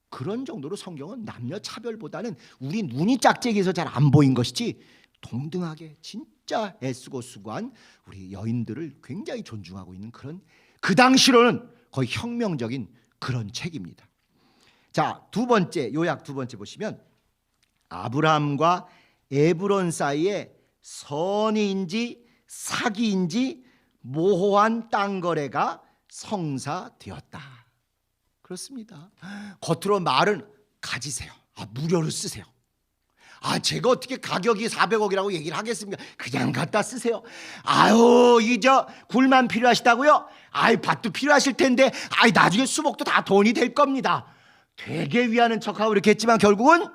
그런 정도로 성경은 남녀 차별보다는 우리 눈이 짝짝이해서 잘 안 보인 것이지 동등하게 진짜 애쓰고 수고한 우리 여인들을 굉장히 존중하고 있는 그런, 그 당시로는 거의 혁명적인 그런 책입니다. 자, 두 번째 요약, 두 번째 보시면 아브라함과 에브론 사이에 선의인지 사기인지 모호한 땅 거래가 성사되었다. 그렇습니다. 겉으로 말은 가지세요. 무료로 쓰세요. 제가 어떻게 가격이 400억이라고 얘기를 하겠습니까? 그냥 갖다 쓰세요. 이제 굴만 필요하시다고요? 밭도 필요하실 텐데 나중에 수목도 다 돈이 될 겁니다. 되게 위하는 척하고 이렇게 했지만 결국은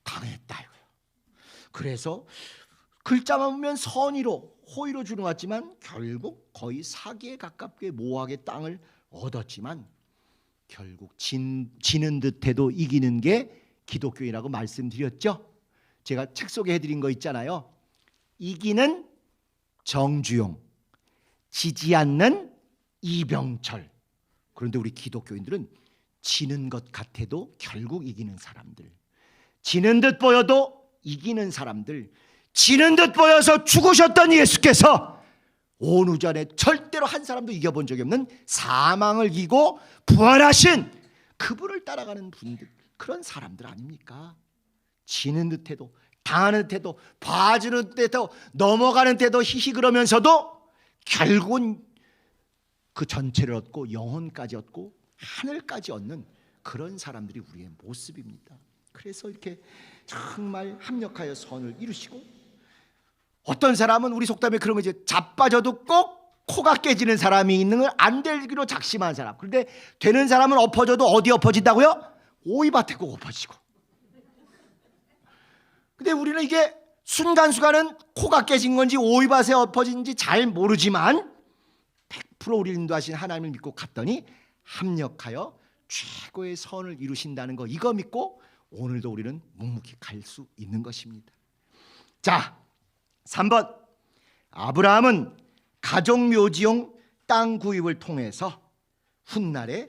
당했다 이거예요. 그래서 글자만 보면 선의로 호의로 주는 것 같지만 결국 거의 사기에 가깝게 모호하게 땅을 얻었지만 결국 지는 듯해도 이기는 게 기독교인이라고 말씀드렸죠. 제가 책 소개해드린 거 있잖아요. 이기는 정주용, 지지 않는 이병철. 그런데 우리 기독교인들은 지는 것 같아도 결국 이기는 사람들, 지는 듯 보여도 이기는 사람들, 지는 듯 보여서 죽으셨던 예수께서 온 우주안에 절대로 한 사람도 이겨본 적이 없는 사망을 이기고 부활하신 그분을 따라가는 분들, 그런 사람들 아닙니까? 지는 듯해도, 당하는 듯해도, 봐주는 듯해도, 넘어가는 듯해도 히히 그러면서도 결국은 그 전체를 얻고 영혼까지 얻고 하늘까지 얻는 그런 사람들이 우리의 모습입니다. 그래서 이렇게 정말 합력하여 선을 이루시고, 어떤 사람은 우리 속담에 그런 거죠. 자빠져도 꼭 코가 깨지는 사람이 있는 걸 안 되기로 작심한 사람. 그런데 되는 사람은 엎어져도 어디 엎어진다고요? 오이밭에 꼭 엎어지고. 근데 우리는 이게 순간순간은 코가 깨진 건지 오이밭에 엎어진지 잘 모르지만 100% 우리를 인도하신 하나님을 믿고 갔더니 합력하여 최고의 선을 이루신다는 거, 이거 믿고 오늘도 우리는 묵묵히 갈 수 있는 것입니다. 자, 3번, 아브라함은 가족묘지용 땅 구입을 통해서 훗날에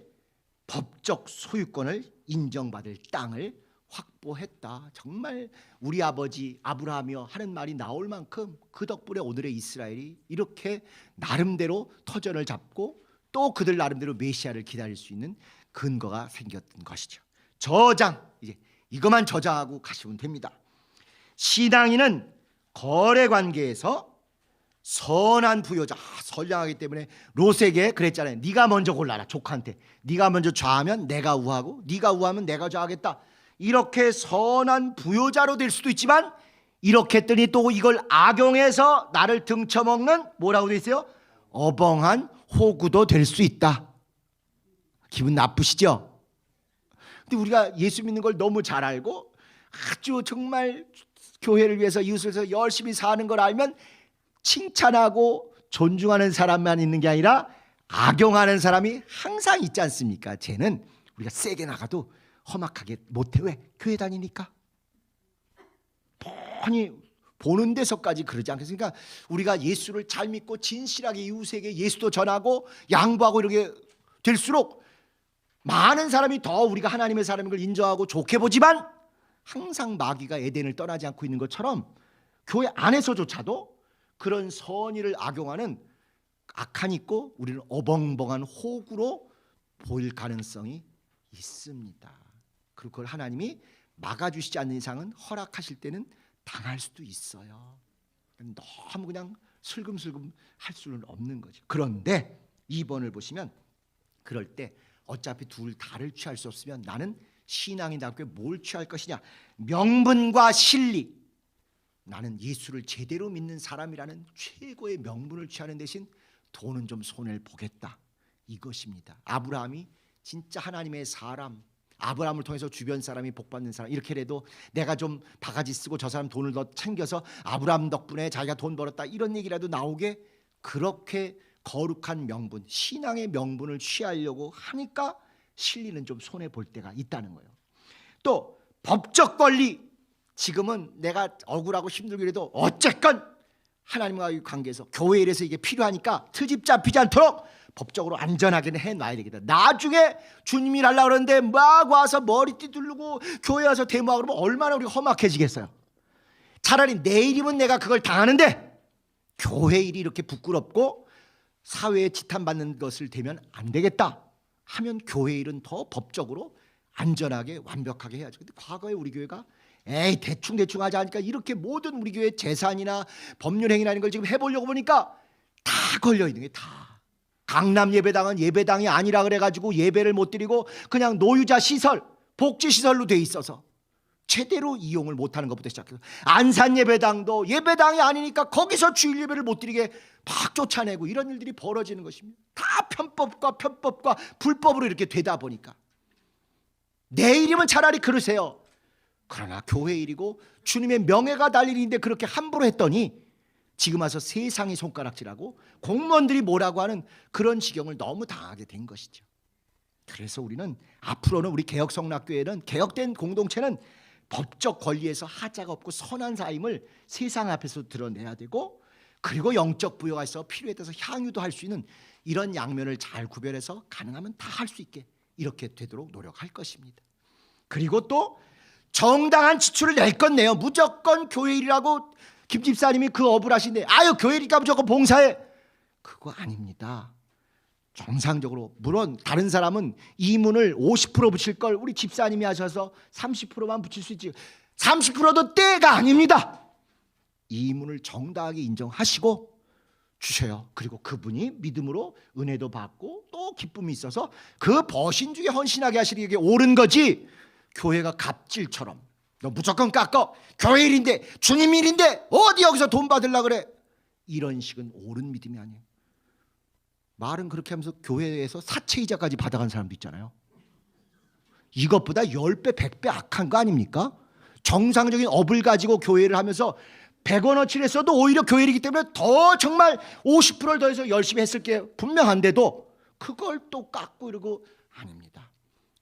법적 소유권을 인정받을 땅을 확보했다. 정말 우리 아버지 아브라함이여 하는 말이 나올 만큼 그 덕분에 오늘의 이스라엘이 이렇게 나름대로 터전을 잡고 또 그들 나름대로 메시아를 기다릴 수 있는 근거가 생겼던 것이죠. 저장, 이제 이것만 저장하고 가시면 됩니다. 신앙인은 거래 관계에서 선한 부여자, 선량하기 때문에 롯에게 그랬잖아요. 네가 먼저 골라라. 조카한테 네가 먼저 좌하면 내가 우하고 네가 우하면 내가 좌하겠다. 이렇게 선한 부여자로 될 수도 있지만, 이렇게 했더니 또 이걸 악용해서 나를 등쳐먹는 뭐라고 돼 있어요? 어벙한 호구도 될 수 있다. 기분 나쁘시죠? 근데 우리가 예수 믿는 걸 너무 잘 알고 아주 정말 교회를 위해서 이웃을 위해서 열심히 사는 걸 알면 칭찬하고 존중하는 사람만 있는 게 아니라 악용하는 사람이 항상 있지 않습니까? 쟤는 우리가 세게 나가도 험악하게 못해. 왜? 교회 다니니까. 뻔히 보는 데서까지 그러지 않겠습니까? 우리가 예수를 잘 믿고 진실하게 이웃에게 예수도 전하고 양보하고 이렇게 될수록 많은 사람이 더 우리가 하나님의 사람인 걸 인정하고 좋게 보지만, 항상 마귀가 에덴을 떠나지 않고 있는 것처럼 교회 안에서조차도 그런 선의를 악용하는 악한이 있고 우리는 어벙벙한 호구로 보일 가능성이 있습니다. 그리고 그걸 하나님이 막아주시지 않는 이상은 허락하실 때는 당할 수도 있어요. 너무 그냥 슬금슬금 할 수는 없는 거죠. 그런데 2번을 보시면, 그럴 때 어차피 둘 다를 취할 수 없으면 나는 신앙인답게 뭘 취할 것이냐? 명분과 실리. 나는 예수를 제대로 믿는 사람이라는 최고의 명분을 취하는 대신 돈은 좀 손해를 보겠다. 이것입니다. 아브라함이 진짜 하나님의 사람, 아브라함을 통해서 주변 사람이 복받는 사람, 이렇게라도 내가 좀 바가지 쓰고 저 사람 돈을 더 챙겨서 아브라함 덕분에 자기가 돈 벌었다, 이런 얘기라도 나오게 그렇게 거룩한 명분, 신앙의 명분을 취하려고 하니까 실리는 좀 손해볼 때가 있다는 거예요. 또 법적 권리, 지금은 내가 억울하고 힘들기라도 어쨌건 하나님과의 관계에서 교회 일에서 이게 필요하니까 트집 잡히지 않도록 법적으로 안전하게는 해놔야 되겠다. 나중에 주님이 하려고 그러는데 막 와서 머리띠 두르고 교회 와서 데모하고 그러면 얼마나 우리가 험악해지겠어요. 차라리 내 일이면 내가 그걸 당하는데 교회 일이 이렇게 부끄럽고 사회에 지탄받는 것을 대면 안 되겠다 하면 교회 일은 더 법적으로 안전하게 완벽하게 해야죠. 근데 과거에 우리 교회가 에이 대충 하자 하니까 이렇게 모든 우리 교회 재산이나 법률 행위라는 걸 지금 해보려고 보니까 다 걸려있는 게 다. 강남 예배당은 예배당이 아니라 그래가지고 예배를 못 드리고 그냥 노유자 시설, 복지시설로 돼 있어서 제대로 이용을 못하는 것부터 시작해서, 안산 예배당도 예배당이 아니니까 거기서 주일 예배를 못 드리게 막 쫓아내고 이런 일들이 벌어지는 것입니다. 다 편법과 불법으로 이렇게 되다 보니까 내 일이면 차라리 그러세요. 그러나 교회 일이고 주님의 명예가 달린 일인데 그렇게 함부로 했더니 지금 와서 세상이 손가락질하고 공무원들이 뭐라고 하는 그런 지경을 너무 당하게 된 것이죠. 그래서 우리는 앞으로는 우리 개혁성락교회는, 개혁된 공동체는 법적 권리에서 하자가 없고 선한 사임을 세상 앞에서 드러내야 되고, 그리고 영적 부여가 있어 필요에 따라서 향유도 할 수 있는 이런 양면을 잘 구별해서 가능하면 다 할 수 있게 이렇게 되도록 노력할 것입니다. 그리고 또 정당한 지출을 낼 건 내요. 무조건 교회 일이라고 김 집사님이 그 업을 하신데 아유 교회 일이니까 무조건 봉사해, 그거 아닙니다. 정상적으로, 물론 다른 사람은 이문을 50% 붙일 걸 우리 집사님이 하셔서 30%만 붙일 수 있지, 30%도 때가 아닙니다. 이문을 정당하게 인정하시고 주셔요. 그리고 그분이 믿음으로 은혜도 받고 또 기쁨이 있어서 그 버신 중에 헌신하게 하시는 게 옳은 거지, 교회가 갑질처럼 너 무조건 깎어, 교회 일인데 주님 일인데 어디 여기서 돈 받으려고 그래, 이런 식은 옳은 믿음이 아니에요. 말은 그렇게 하면서 교회에서 사채이자까지 받아간 사람도 있잖아요. 이것보다 10배 100배 악한 거 아닙니까? 정상적인 업을 가지고 교회를 하면서 100원어치를 했어도 오히려 교회이기 때문에 더 정말 50%를 더해서 열심히 했을 게 분명한데도 그걸 또 깎고 이러고, 아닙니다.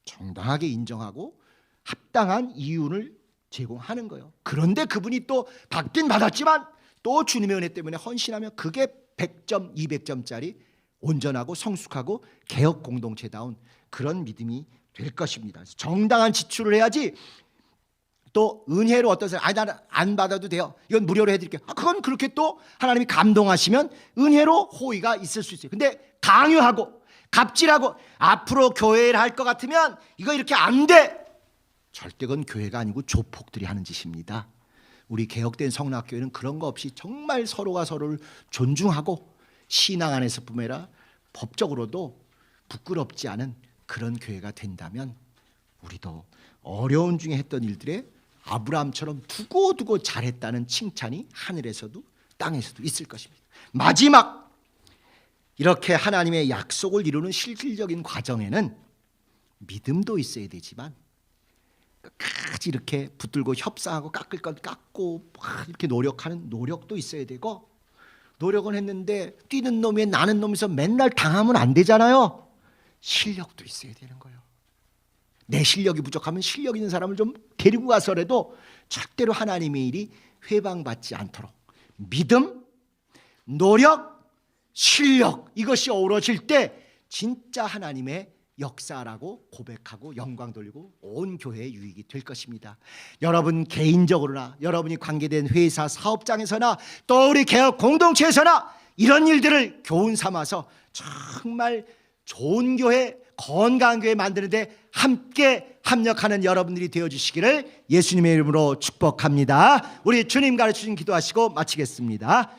정당하게 인정하고 합당한 이윤을 제공하는 거예요. 그런데 그분이 또 받긴 받았지만 또 주님의 은혜 때문에 헌신하면 그게 100점 200점짜리 온전하고 성숙하고 개혁 공동체다운 그런 믿음이 될 것입니다. 정당한 지출을 해야지 또 은혜로 어떤 사람 나는 안 받아도 돼요, 이건 무료로 해드릴게요, 그건 그렇게 또 하나님이 감동하시면 은혜로 호의가 있을 수 있어요. 근데 강요하고 갑질하고 앞으로 교회를 할 것 같으면 이거 이렇게 안 돼, 절대 그건 교회가 아니고 조폭들이 하는 짓입니다. 우리 개혁된 성락교회는 그런 거 없이 정말 서로가 서로를 존중하고 신앙 안에서뿐만 아니라 법적으로도 부끄럽지 않은 그런 교회가 된다면 우리도 어려운 중에 했던 일들에 아브라함처럼 두고두고 잘했다는 칭찬이 하늘에서도 땅에서도 있을 것입니다. 마지막, 이렇게 하나님의 약속을 이루는 실질적인 과정에는 믿음도 있어야 되지만 끝까지 이렇게 붙들고 협상하고 깎을 건 깎고 이렇게 노력하는 노력도 있어야 되고, 노력은 했는데 뛰는 놈이 나는 놈에서 맨날 당하면 안 되잖아요. 실력도 있어야 되는 거예요. 내 실력이 부족하면 실력 있는 사람을 좀 데리고 가서라도 절대로 하나님의 일이 회방받지 않도록 믿음, 노력, 실력, 이것이 어우러질 때 진짜 하나님의 역사라고 고백하고 영광 돌리고 온 교회의 유익이 될 것입니다. 여러분 개인적으로나 여러분이 관계된 회사 사업장에서나 또 우리 개혁 공동체에서나 이런 일들을 교훈 삼아서 정말 좋은 교회, 건강한 교회 만드는데 함께 합력하는 여러분들이 되어주시기를 예수님의 이름으로 축복합니다. 우리 주님 가르치신 기도하시고 마치겠습니다.